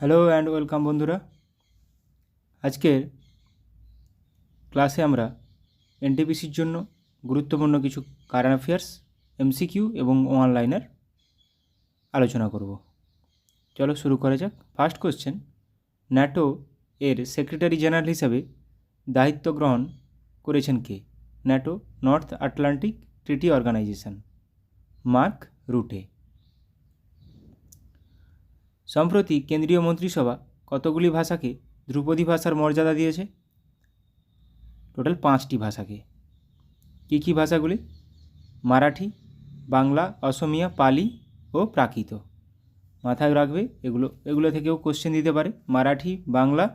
Hello and welcome বন্ধুরা। আজকের ক্লাসে আমরা এনটিপিসির জন্য গুরুত্বপূর্ণ কিছু কারেন্ট অ্যাফেয়ার্স, এমসিকিউ এবং অনলাইনের আলোচনা করব। চলো শুরু করা যাক। ফার্স্ট কোশ্চেন, ন্যাটো এর সেক্রেটারি জেনারেল হিসাবে দায়িত্ব গ্রহণ করেছেন কে? NATO, north Atlantic treaty organization. Mark রুটে। সম্প্রতি কেন্দ্রীয় মন্ত্রিসভা কতগুলি ভাষাকে ধ্রুপদী ভাষার মর্যাদা দিয়েছে? টোটাল 5টি ভাষাকে। কী কী ভাষাগুলি? মারাঠি, বাংলা, অসমিয়া, পালি ও প্রাকৃত। মাথায় রাখবে, এগুলো থেকেও কোশ্চেন দিতে পারে। মারাঠি, বাংলা,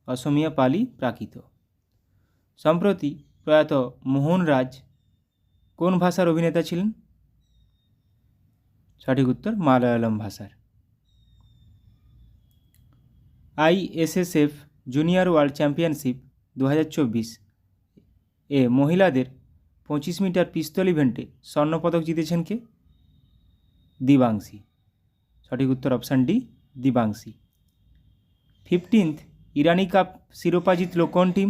অসমিয়া, পালি, প্রাকৃত। সম্প্রতি প্রয়াত মোহনরাজ কোন ভাষার অভিনেতা ছিলেন? সঠিক উত্তর মালয়ালম ভাষার। আইএসএসএফ জুনিয়র ওয়ার্ল্ড চ্যাম্পিয়নশিপ 2024 এ মহিলাদের 25 মিটার পিস্তল ইভেন্টে স্বর্ণপদক জিতেছেন কে? দিবাংশী। সঠিক উত্তর option D, Dibanshi. 15th Irani cup শিরোপা জিতল কোন team?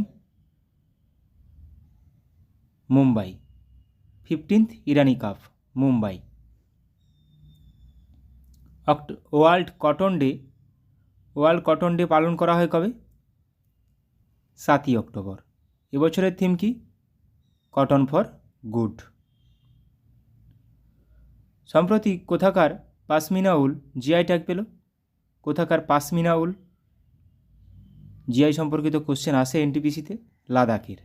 Mumbai. 15th Irani cup, Mumbai. World cotton day পালন করা হয় কবে? 7ই অক্টোবর। এবছরের থিম কি? Cotton for good. সম্প্রতি কোথাকার পাশমিনা উল জিআই ট্যাগ পেল? কোথাকার পাশমিনা উল? জিআই সম্পর্কিত কোশ্চেন আসে এনটিপিসিতে। লাদাখের।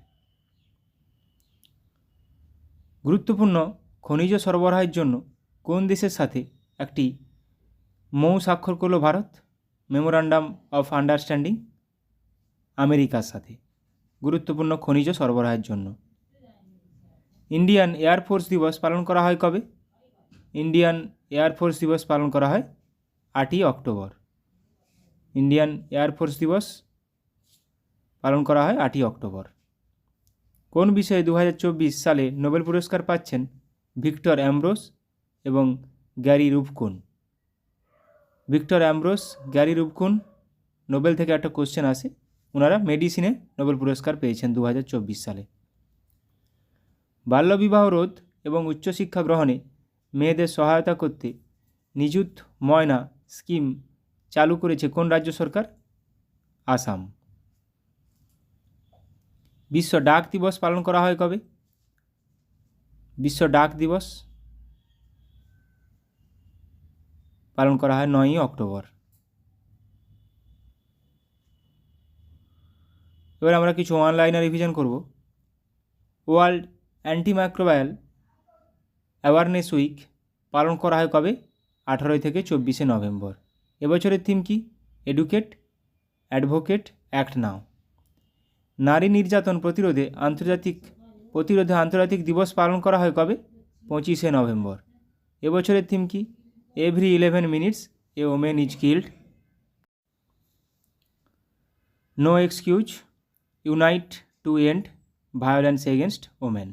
গুরুত্বপূর্ণ খনিজ সরবরাহের জন্য কোন দেশের সাথে একটি মৌ স্বাক্ষর করল ভারত? Memorandum of understanding. আমেরিকার সাথে। গুরুত্বপূর্ণ খনিজ সরবরাহের জন্য। ইন্ডিয়ান এয়ারফোর্স দিবস পালন করা হয় কবে? ইন্ডিয়ান এয়ারফোর্স দিবস পালন করা হয় 8ই অক্টোবর। ইন্ডিয়ান এয়ারফোর্স দিবস পালন করা হয় 8ই অক্টোবর। কোন বিষয়ে 2024 সালে নোবেল পুরস্কার পাচ্ছেন ভিক্টর অ্যামব্রোস এবং Gary Ruvkun? Victor Ambros, Gary Ruvkun, Nobel থেকে একটা কোশ্চেন আসে। ওনারা মেডিসিনে নোবেল পুরস্কার পেয়েছেন 2024 সালে। বাল্যবিবাহ রোধ এবং উচ্চশিক্ষা গ্রহণে মেয়েদের সহায়তা করতে নিযুত ময়না স্কিম চালু করেছে কোন রাজ্য সরকার? আসাম। বিশ্ব ডাক দিবস পালন করা হয় কবে? বিশ্ব ডাক দিবস পালন করা হয় 9ই অক্টোবর। এবার আমরা কিছু অনলাইনে রিভিশন করব। ওয়ার্ল্ড অ্যান্টিমাইক্রোবায়াল অ্যাওয়ারনেস উইক পালন করা হয় কবে? 18 থেকে 24 নভেম্বর। এবছরের থিম কি? এডুকেট, অ্যাডভোকেট, অ্যাক্ট নাও। নারী নির্যাতন প্রতিরোধে আন্তর্জাতিক দিবস পালন করা হয় কবে? 25 নভেম্বর। এবছরের থিম কি? Every 11 minutes a women is killed. No excuse, unite to end violence against women.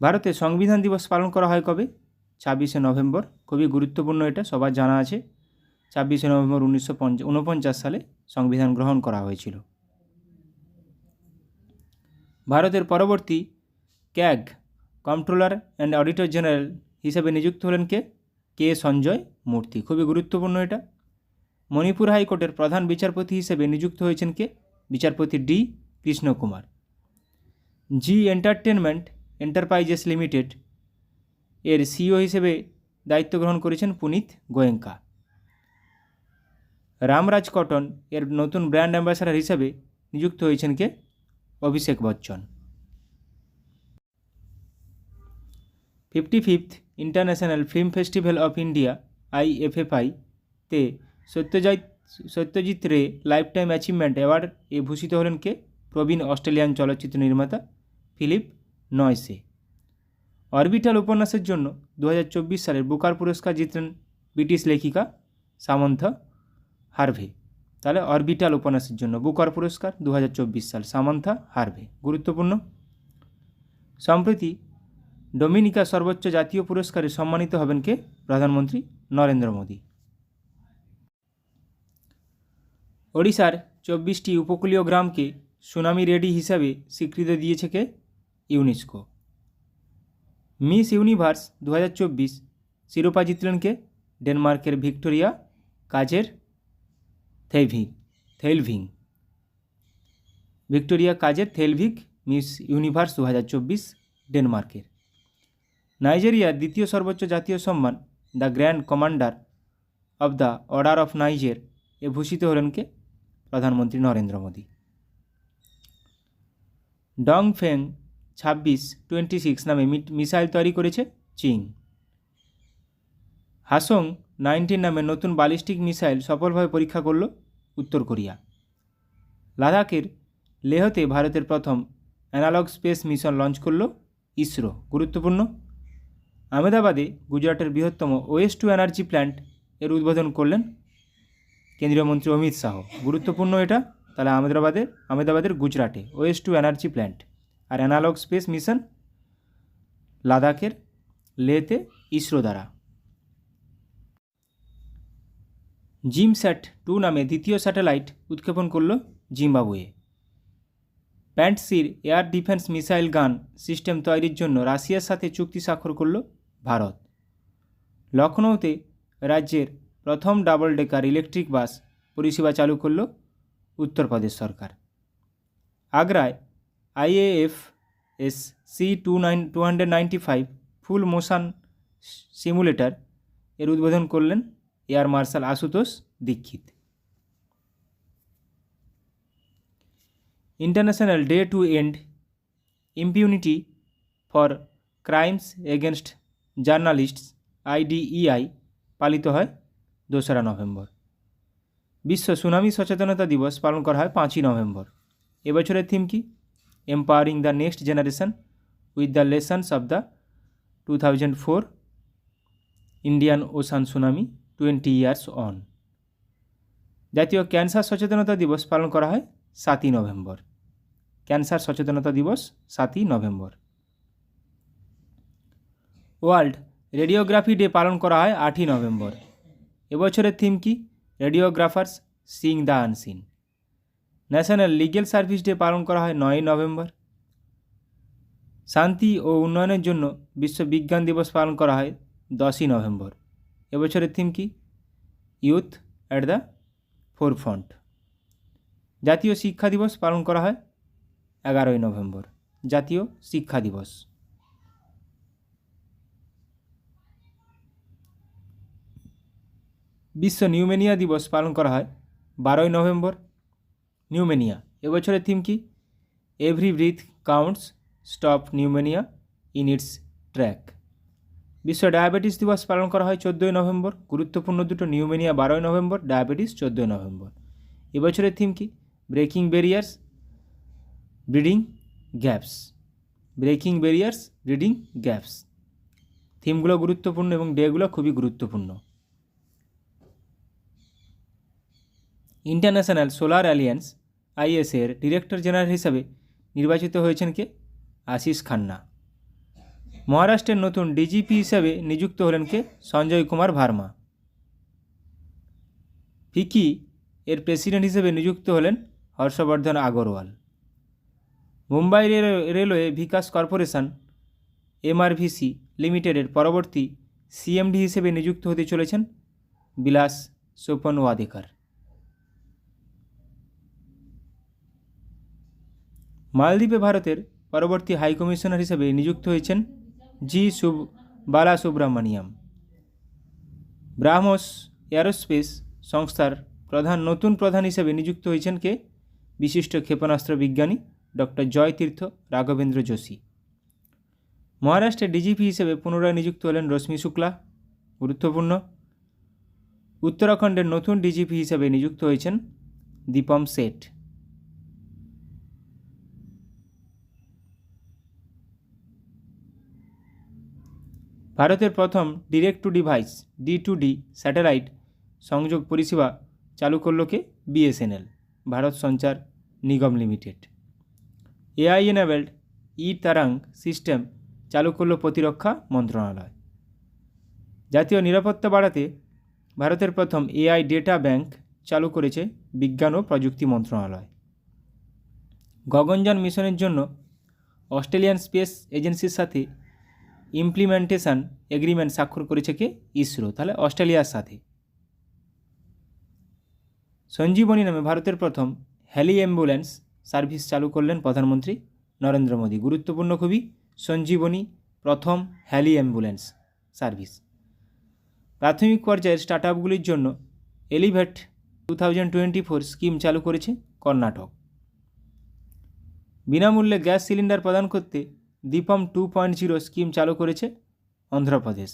ভারতে সংবিধান দিবস পালন করা হয় কবে? 26 নভেম্বর। খুবই গুরুত্বপূর্ণ, এটা সবার জানা আছে। 26 নভেম্বর 1949 সালে সংবিধান গ্রহণ করা হয়েছিল। ভারতের পরবর্তী CAG controller and auditor general হিসেবে নিযুক্ত হলেন কে? কে সঞ্জয় মূর্তি। খুবই গুরুত্বপূর্ণ এটা। মণিপুর হাইকোর্টের প্রধান বিচারপতি হিসেবে নিযুক্ত হয়েছেন কে? বিচারপতি ডি কৃষ্ণ কুমার। জি এন্টারটেনমেন্ট এন্টারপ্রাইজেস লিমিটেড এর সিইও হিসেবে দায়িত্ব গ্রহণ করেছেন পুনিত গোয়েঙ্কা। রামরাজ কটন এর নতুন ব্র্যান্ড অ্যাম্বাসাডার হিসেবে নিযুক্ত হয়েছেন কে? Abhishek Bachchan. 55th international film festival of India IFFI তে Satyajit Ray lifetime achievement award এ ভূষিত হলেন কে? প্রবীণ অস্ট্রেলিয়ান চলচ্চিত্র নির্মাতা ফিলিপ নয়সে। অরবিটাল উপন্যাসের জন্য 2024 সালের বুকার পুরস্কার জিতলেন ব্রিটিশ লেখিকা সামান্থা হারভে। তাহলে অরবিটাল উপন্যাসের জন্য বুকার পুরস্কার 2024 সাল, সামান্থা হারভে। গুরুত্বপূর্ণ। সম্প্রতি ডোমিনিকা সর্বোচ্চ জাতীয় পুরস্কারে সম্মানিত হবেন কে? প্রধানমন্ত্রী নরেন্দ্র মোদী। ওড়িশার 24টি উপকূলীয় গ্রামকে সুনামি রেডি হিসাবে স্বীকৃতি দিয়েছে কে? ইউনেস্কো। মিস ইউনিভার্স 2024 শিরোপা জিতলেন কে? ডেনমার্কের ভিক্টোরিয়া কাজের থেলভিং। ভিক্টোরিয়া কাজের থেলভিক মিস ইউনিভার্স 2024 ডেনমার্কের। নাইজেরিয়ার দ্বিতীয় সর্বোচ্চ জাতীয় সম্মান the grand commander of the order of নাইজের এ ভূষিত হলেন কে? প্রধানমন্ত্রী নরেন্দ্র মোদী। ডংফেং 2626 নামে মিসাইল তৈরি করেছে চীন। হাসং 19 নামে নতুন ব্যালিস্টিক মিসাইল সফলভাবে পরীক্ষা করল উত্তর কোরিয়া। লাদাখের লেহতে ভারতের প্রথম অ্যানালগ স্পেস মিশন লঞ্চ করল ইসরো। গুরুত্বপূর্ণ, আহমেদাবাদে গুজরাটের বৃহত্তম ওয়েস্ট টু এনার্জি প্ল্যান্ট এর উদ্বোধন করলেন কেন্দ্রীয় মন্ত্রী অমিত শাহ। গুরুত্বপূর্ণ এটা, তাহলে আহমেদাবাদের গুজরাটে ওয়েস্ট টু এনার্জি প্ল্যান্ট, আর অ্যানালগ স্পেস মিশন লাদাখের লেতে ইসরো দ্বারা। জিমস্যাট 2 নামে দ্বিতীয় স্যাটেলাইট উৎক্ষেপণ করল Zimbabwe. Pantsir air defence missile gun system তৈরির জন্য রাশিয়ার সাথে চুক্তি স্বাক্ষর করল ভারত। লখনৌতে রাজ্যের প্রথম ডাবল ডেকার ইলেকট্রিক বাস পরিষেবা চালু করল উত্তরপ্রদেশ সরকার। আগ্রায় IAFS C295 full motion simulator এর উদ্বোধন করলেন air marshal Ashutosh Dikshit. International day to end impunity for crimes against journalists IDEI পালিত হয় 2রা নভেম্বর। বিশ্ব সুনামি সচেতনতা দিবস পালন করা হয় 5ই নভেম্বর। এবছরের থিম কি? Empowering the next generation with the lessons of the 2004 Indian ocean tsunami 20 years on. জাতীয় ক্যান্সার সচেতনতা দিবস পালন করা হয় 7ই নভেম্বর। ক্যান্সার সচেতনতা দিবস 7ই নভেম্বর। ওয়ার্ল্ড রেডিওগ্রাফি ডে পালন করা হয় 8ই নভেম্বর। এবছরের থিম কি? রেডিওগ্রাফার্স Singh the unseen. National legal service day পালন করা হয় 9ই নভেম্বর। শান্তি ও উন্নয়নের জন্য বিশ্ব বিজ্ঞান দিবস পালন করা হয় 10ই নভেম্বর। এবছরের থিম কি? Youth at the forefront. জাতীয় শিক্ষা দিবস পালন করা হয় 11ই নভেম্বর। জাতীয় শিক্ষা দিবস। বিশ্ব নিউমেনিয়া দিবস পালন করা হয় 12ই নভেম্বর। নিউমেনিয়া, এবছরের থিম কি? Every breath counts, stop pneumonia in its track. বিশ্ব ডায়াবেটিস দিবস পালন করা হয় 14ই নভেম্বর। গুরুত্বপূর্ণ দুটো, নিউমেনিয়া 12ই নভেম্বর, ডায়াবেটিস 14ই নভেম্বর। এবছরের থিম কি? Breaking barriers bridging gaps. Breaking barriers bridging gaps. থিমগুলো গুরুত্বপূর্ণ এবং ডেগুলো খুবই গুরুত্বপূর্ণ। ইন্টারন্যাশনাল সোলার অ্যালিয়েন্স IS এর ডিরেক্টর জেনারেল হিসাবে নির্বাচিত হয়েছেন কে? আশিস খান্না। মহারাষ্ট্রের নতুন DGP হিসাবে নিযুক্ত হলেন কে? সঞ্জয় কুমার ভার্মা। ফিকি এর প্রেসিডেন্ট হিসেবে নিযুক্ত হলেন হর্ষবর্ধন আগরওয়াল। মুম্বাই রেলওয়ে বিকাশ কর্পোরেশন MRVC লিমিটেডের পরবর্তী CMD হিসেবে নিযুক্ত হতে চলেছেন বিলাস সোপন ওয়াদেকার। মালদ্বীপে ভারতের পরবর্তী হাইকমিশনার হিসেবে নিযুক্ত হয়েছেন বালাসুব্রমণিয়াম। ব্রাহ্মস এয়ারোস্পেস সংস্থার নতুন প্রধান হিসেবে নিযুক্ত হয়েছেন কে? বিশিষ্ট ক্ষেপণাস্ত্র বিজ্ঞানী ডক্টর জয়তীর্থ রাঘবেন্দ্র যোশী। মহারাষ্ট্রের DGP হিসেবে পুনরায় নিযুক্ত হলেন রশ্মি শুক্লা। গুরুত্বপূর্ণ, উত্তরাখণ্ডের নতুন DGP হিসেবে নিযুক্ত হয়েছেন দীপম শেঠ। ভারতের প্রথম direct to device D2D satellite সংযোগ পরিষেবা চালু করল কে? BSNL, ভারত সঞ্চার নিগম লিমিটেড। AI এনেবেলড ই-তারাং সিস্টেম চালু করল প্রতিরক্ষা মন্ত্রণালয়। জাতীয় নিরাপত্তা বাড়াতে ভারতের প্রথম AI ডেটা ব্যাংক চালু করেছে বিজ্ঞান ও প্রযুক্তি মন্ত্রণালয়। গগনযান মিশনের জন্য অস্ট্রেলিয়ান স্পেস এজেন্সির সাথে ইমপ্লিমেন্টেশন এগ্রিমেন্ট স্বাক্ষর করেছে কে? ইসরো। তাহলে অস্ট্রেলিয়ার সাথে। সঞ্জীবনী নামে ভারতের প্রথম হেলি অ্যাম্বুলেন্স সার্ভিস চালু করলেন প্রধানমন্ত্রী নরেন্দ্র মোদী। গুরুত্বপূর্ণ খুবই, সঞ্জীবনী প্রথম হেলি অ্যাম্বুলেন্স সার্ভিস। প্রাথমিক পর্যায়ের স্টার্টআপগুলির জন্য এলিভেট 2024 স্কিম চালু করেছে কর্ণাটক। বিনামূল্যে গ্যাস সিলিন্ডার প্রদান করতে দীপম 2.0 স্কিম চালু করেছে Andhra Pradesh.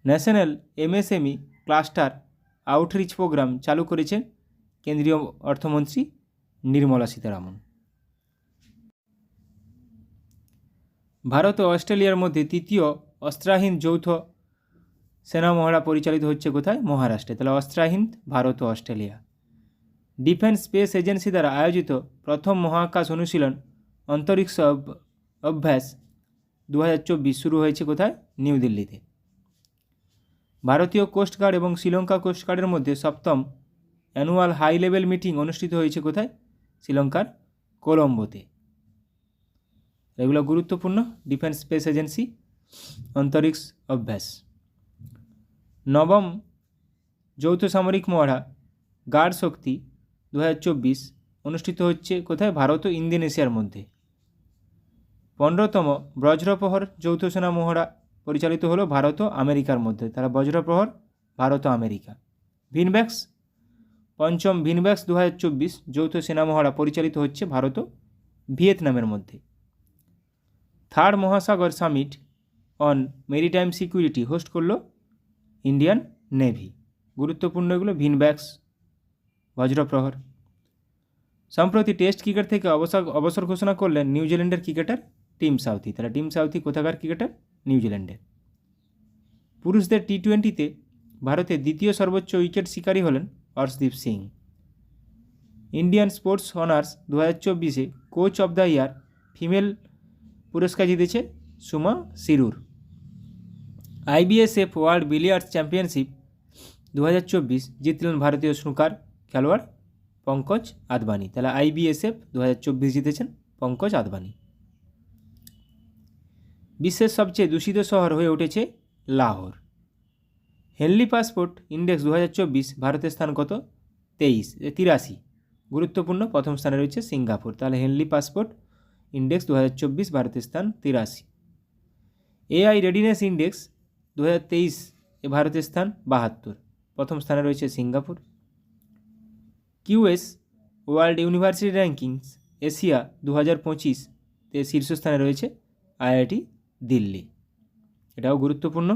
National MSME cluster outreach programme চালু করেছেন কেন্দ্রীয় অর্থমন্ত্রী নির্মলা সীতারামন। ভারত ও অস্ট্রেলিয়ার মধ্যে তৃতীয় অস্ত্রাহীন যৌথ সেনা মহড়া পরিচালিত হচ্ছে কোথায়? মহারাষ্ট্রে। তাহলে অস্ত্রাহীন ভারত ও অস্ট্রেলিয়া। ডিফেন্স স্পেস এজেন্সি দ্বারা আয়োজিত প্রথম মহাকাশ অনুশীলন অন্তরিক্ষ অভ্যাস 2024 শুরু হয়েছে কোথায়? নিউ দিল্লিতে। ভারতীয় কোস্টগার্ড এবং শ্রীলঙ্কা কোস্টগার্ডের মধ্যে সপ্তম অ্যানুয়াল হাই লেভেল মিটিং অনুষ্ঠিত হয়েছে কোথায়? শ্রীলঙ্কার কোলম্বোতে। এগুলো গুরুত্বপূর্ণ। ডিফেন্স স্পেস এজেন্সি, অন্তরিক্ষ অভ্যাস। নবম যৌথ সামরিক মহড়া গার্ড শক্তি 2024 অনুষ্ঠিত হচ্ছে কোথায়? ভারত ও ইন্দোনেশিয়ার মধ্যে। 15তম বজ্রপ্রহর যৌথ সেনা মহড়া পরিচালিত হলো ভারত ও আমেরিকার মধ্যে। তারা বজ্রপ্রহর ভারত ও আমেরিকা। ভিনব্যাক্স পঞ্চম ভিনব্যাক্স 2024 যৌথ সেনা মহড়া পরিচালিত হচ্ছে ভারত ও ভিয়েতনামের মধ্যে। থার্ড মহাসাগর summit on maritime security host করলো ইন্ডিয়ান নেভি। গুরুত্বপূর্ণ এগুলো ভিনব্যাক্স, বজ্রপ্রহর। সম্প্রতি টেস্ট ক্রিকেট থেকে অবসর ঘোষণা করলেন নিউজিল্যান্ডের ক্রিকেটার টিম সাউথি। তারা টিম সাউথি কোথাকার ক্রিকেটার? নিউজিল্যান্ডের। পুরুষদের টি20তে ভারতের দ্বিতীয় সর্বোচ্চ উইকেট শিকারী হলেন Arshdeep Singh. Indian sports honours 2024 coach of the year female পুরস্কার জিতেছে সুমা সিরুর। আইবিএসএফ ওয়ার্ল্ড বিলিয়ার্ডস চ্যাম্পিয়নশিপ 2024 জিতলেন ভারতীয় স্নুকার খেলোয়াড় পঙ্কজ আদবানি। তাহলে আইবিএসএফ 2024 জিতেছেন পঙ্কজ আদবানি। বিশ্বের সবচেয়ে দূষিত শহর হয়ে উঠেছে লাহোর। হেনলি পাসপোর্ট ইন্ডেক্স 2024 ভারতের স্থান কত? 83। গুরুত্বপূর্ণ, প্রথম স্থানে রয়েছে সিঙ্গাপুর। তাহলে হেনলি পাসপোর্ট ইন্ডেক্স 2024 ভারতের স্থান 83। এআই রেডিনেস ইন্ডেক্স 2023 এ ভারতের স্থান 72, প্রথম স্থানে রয়েছে Singapore. QS world university rankings Asia 2025 তে শীর্ষস্থানে রয়েছে আইআইটি দিল্লি। এটাও গুরুত্বপূর্ণ।